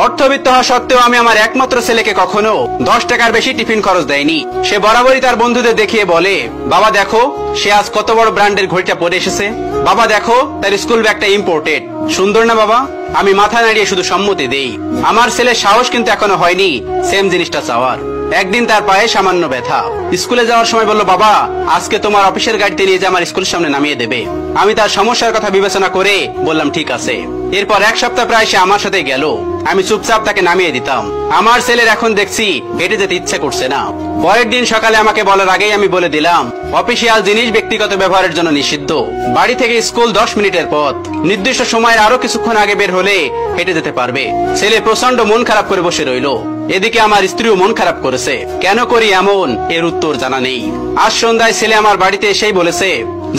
অর্থবিত্ত হওয়া সত্ত্বেও আমি আমার একমাত্র ছেলেকে কখনো 10 টাকার বেশি টিফিন খরচ দেয়নি। সে বরাবরই তার বন্ধুদের দেখিয়ে বলে, বাবা দেখো সে আজ কত বড় ব্র্যান্ডের ঘড়িটা পরে এসেছে, বাবা দেখো তার স্কুল ব্যাগটা ইম্পোর্টেড, সুন্দর না বাবা? আমি মাথা নাড়িয়ে শুধু সম্মতি দেই। আমার ছেলের সাহস কিন্তু এখনো হয়নি সেম জিনিসটা চাওয়ার। একদিন তার পায়ে সামান্য ব্যথা, স্কুলে যাওয়ার সময় বলল, বাবা আজকে তোমার অফিসের গাড়িতে নিয়ে যে আমার স্কুলের সামনে নামিয়ে দেবে। আমি তার সমস্যার কথা বিবেচনা করে বললাম ঠিক আছে। এরপর এক সপ্তাহ প্রায় সে আমার সাথে গেল, আমি চুপচাপ তাকে নামিয়ে দিতাম। আমার ছেলের এখন দেখছি হেঁটে যেতে ইচ্ছে করছে না। পরের দিন সকালে আমাকে বলার আগেই আমি বলে দিলাম, অফিসিয়াল জিনিস ব্যক্তিগত ব্যবহারের জন্য নিষিদ্ধ। বাড়ি থেকে স্কুল 10 মিনিটের পথ, নির্দিষ্ট সময়ের আরো কিছুক্ষণ আগে বের হলে হেঁটে যেতে পারবে। ছেলে প্রচন্ড মন খারাপ করে বসে রইল। এদিকে আমার স্ত্রীও মন খারাপ করেছে। কেন করি এমন, এর উত্তর জানা নেই। আজ সন্ধ্যায় ছেলে আমার বাড়িতে এসেই বলেছে,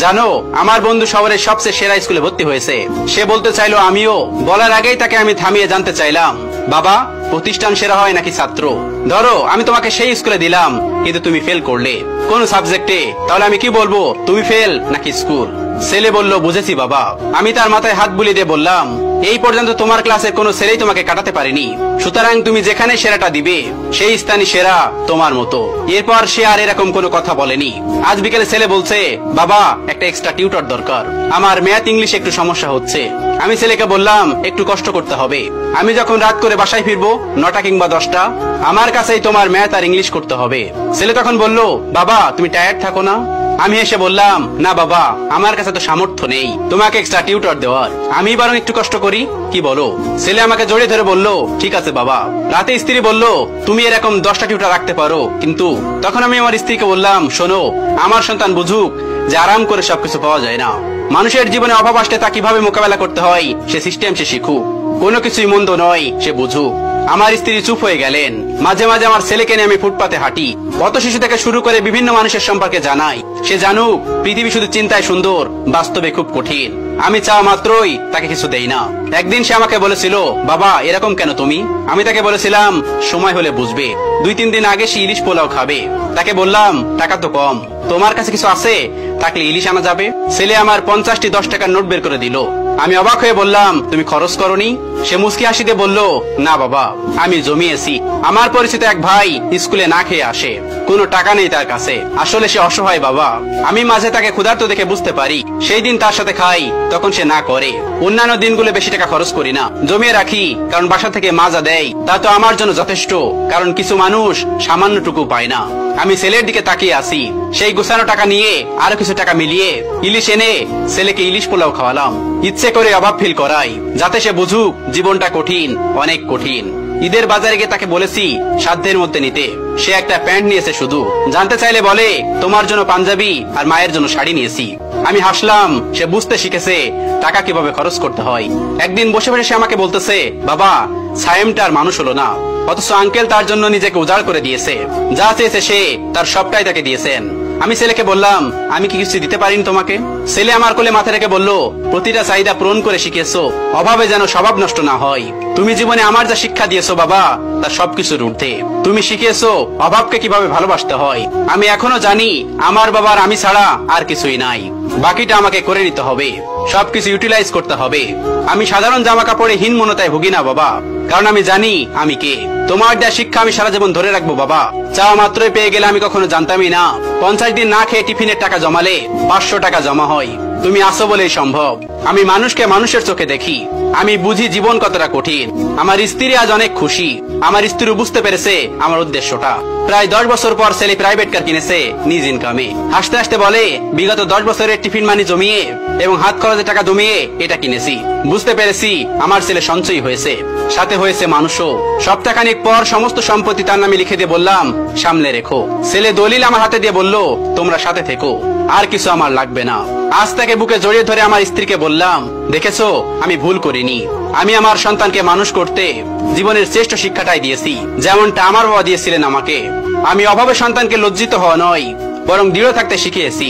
জানো আমার বন্ধু শহরের সবচেয়ে সেরা স্কুলে ভর্তি হয়েছে। সে বলতে চাইলো আমিও। বলার আগেই তাকে আমি থামিয়ে জানতে চাইলাম, বাবা প্রতিষ্ঠান সেরা হয় নাকি ছাত্র? ধরো আমি তোমাকে সেই স্কুলে দিলাম কিন্তু তুমি ফেল করলে কোন সাবজেক্টে, তাহলে আমি কি বলবো, তুমি ফেল নাকি স্কুল? ছেলে বলল, বুঝেছি বাবা। আমি তার মাথায় হাত বুলিয়ে দিয়ে বললাম, এই পর্যন্ত তোমার ক্লাসের কোনো ছেলেই তোমাকে কাটাতে পারেনি, সুতরাং তুমি যেখানে সেরাটা দিবে সেই স্থানই সেরা তোমার মতো। এরপর সে আর এরকম কোনো কথা বলেনি। আজ বিকেলে ছেলে বলছে, বাবা একটা এক্সট্রা টিউটর দরকার, আমার ম্যাথ ইংলিশে একটু সমস্যা হচ্ছে। আমি ছেলেকে বললাম, একটু কষ্ট করতে হবে। আমি যখন রাত করে বাসায় ফিরবো 9টা কিংবা 10টা, আমার কাছেই তোমার ম্যাথ আর ইংলিশ করতে হবে। ছেলে তখন বলল, বাবা তুমি টায়ার্ড থাকো না? আমি এসে বললাম, না বাবা আমার কাছে তো সামর্থ্য নেই তোমাকে এক্সট্রা টিউটর দেওয়ার, আমি বরং একটু কষ্ট করি, কি বলো? ছেলে আমাকে জড়িয়ে ধরে বলল, ঠিক আছে বাবা। রাতে স্ত্রী বলল, তুমি এরকম 10টা টিউটর রাখতে পারো কিন্তু। তখন আমি আমার স্ত্রীকে বললাম, শোনো আমার সন্তান বুঝুক যে আরাম করে সবকিছু পাওয়া যায় না। মানুষের জীবনে অভাব আসলে তা কিভাবে মোকাবেলা করতে হয় সে সিস্টেম সে শিখুক, কোনো কিছুই মন্দ নয় সে বুঝুক। আমার স্ত্রী চুপ হয়ে গেলেন। মাঝে মাঝে আমার ছেলেকে নিয়ে আমি ফুটপাতে হাঁটি, পথ শিশু থেকে শুরু করে বিভিন্ন মানুষের সম্পর্কে জানাই। সে জানুক পৃথিবী শুধু চিন্তায় সুন্দর, বাস্তবে খুব কঠিন। আমি চাওয়া মাত্রই তাকে কিছু দেই না। একদিন সে আমাকে বলেছিল, বাবা এরকম কেন তুমি? আমি তাকে বলেছিলাম, সময় হলে বুঝবে। 2-3 দিন আগে সে ইলিশ পোলাও খাবে। তাকে বললাম, টাকা তো কম, তোমার কাছে কিছু আছে? থাকলে ইলিশ আনা যাবে। ছেলে আমার 50টি 10 টাকার নোট বের করে দিল। আমি অবাক হয়ে বললাম, তুমি খরচ করনি? সে মুচকি হাসিতে বলল, না বাবা আমি জমিয়েছি। আমার পরিচিত এক ভাই স্কুলে না খেয়ে আসে, কোনো টাকা নেই তার কাছে, আসলে সে অসহায় বাবা। আমি মাঝে তাকে ক্ষুধার্ত দেখে বুঝতে পারি, সেই দিন তার সাথে খাই, তখন সে না করে। অন্যান্য দিনগুলো বেশি টাকা খরচ করি না, জমিয়ে রাখি, কারণ বাসা থেকে মাজা দেয়, তা তো আমার জন্য যথেষ্ট। কারণ কিছু মানুষ সামান্যটুকু পায় না। আমি ছেলের দিকে তাকিয়ে আসি, সেই গুছানো টাকা নিয়ে আরো কিছু টাকা মিলিয়ে ইলিশ এনে ছেলেকে ইলিশ পোলাও খাওয়ালাম। ইচ্ছে করে অভাব ফিল করাই, যাতে সে বুঝুক জীবনটা কঠিন, অনেক কঠিন। ঈদের বাজারে গিয়ে তাকে বলেছি সাধ্যের মধ্যে নিতে। সে একটা প্যান্ট নিয়েছে শুধু, জানতে চাইলে বলে তোমার জন্য পাঞ্জাবি আর মায়ের জন্য শাড়ি নিয়েছি। আমি হাসলাম, সে বুঝতে শিখেছে টাকা কিভাবে খরচ করতে হয়। একদিন বসে বসে সে আমাকে বলতেছে, বাবা সায়েমটা আর মানুষ হলো না, অথচ আঙ্কেল তার জন্য নিজেকে উজাড় করে দিয়েছে, যা চেয়েছে সে তার সবটাই তাকে দিয়েছেন। আমি ছেলেকে বললাম, আমি কি কিছু দিতে পারিনি তোমাকে? ছেলে আমার কোলে মাথা রেখে বলল, প্রতিটা চাহিদা পূরণ করে শিখিয়েছো, অভাবে যেন স্বভাব নষ্ট না হয়। তুমি জীবনে আমার যা শিক্ষা দিয়েছো বাবা, তার সবকিছুর ঊর্ধ্বে। তুমি শিখিয়েছো অভাবকে কিভাবে ভালোবাসতে হয়। আমি এখনো জানি আমার বাবার আমি ছাড়া আর কিছুই নাই, বাকিটা আমাকে করে নিতে হবে, সবকিছু ইউটিলাইজ করতে হবে। আমি সাধারণ জামা কাপড়ে হীনমন্যতায় ভুগি না বাবা, কারণ আমি জানি আমি কে। তোমার দেয়া শিক্ষা আমি সারা জীবন ধরে রাখবো বাবা। চাওয়া মাত্রই পেয়ে গেলে আমি কখনো জানতামই না 50 দিন না খেয়ে টিফিনের টাকা জমালে 500 টাকা জমা হয়। তুমি আসো বলেই সম্ভব। আমি মানুষকে মানুষের চোখে দেখি, আমি বুঝি জীবন কতটা কঠিন। আমার স্ত্রী আজ অনেক খুশি, আমার স্ত্রী বুঝতে পেরেছে আমার উদ্দেশ্যটা। প্রায় 10 বছর পর ছেলে প্রাইভেট কার কিনেছে নিজ ইনকামে। হাসতে হাসতে বলে, বিগত 10 বছরের টিফিন মানি জমিয়ে এবং হাত খরচের টাকা জমিয়ে এটা কিনেছি। বুঝতে পেরেছি আমার ছেলে সঞ্চয়ী হয়েছে, সাথে হয়েছে মানুষও। সপ্তাহখানিক পর সমস্ত সম্পত্তি তার নামে লিখে দিয়ে বললাম, সামলে রেখো। ছেলে দলিল আমার হাতে দিয়ে বলল, তোমরা সাথে থেকো, আর কিছু আমার লাগবে না। আজ তাকে বুকে জড়িয়ে ধরে আমার স্ত্রীকে বললাম, দেখেছো আমি ভুল করিনি। আমি আমার সন্তানকে মানুষ করতে জীবনের শ্রেষ্ঠ শিক্ষাটাই দিয়েছি, যেমনটা আমার বাবা দিয়েছিলেন আমাকে। আমি অভাবে সন্তানকে লজ্জিত হওয়া নয়, বরং দৃঢ় থাকতে শিখিয়েছি।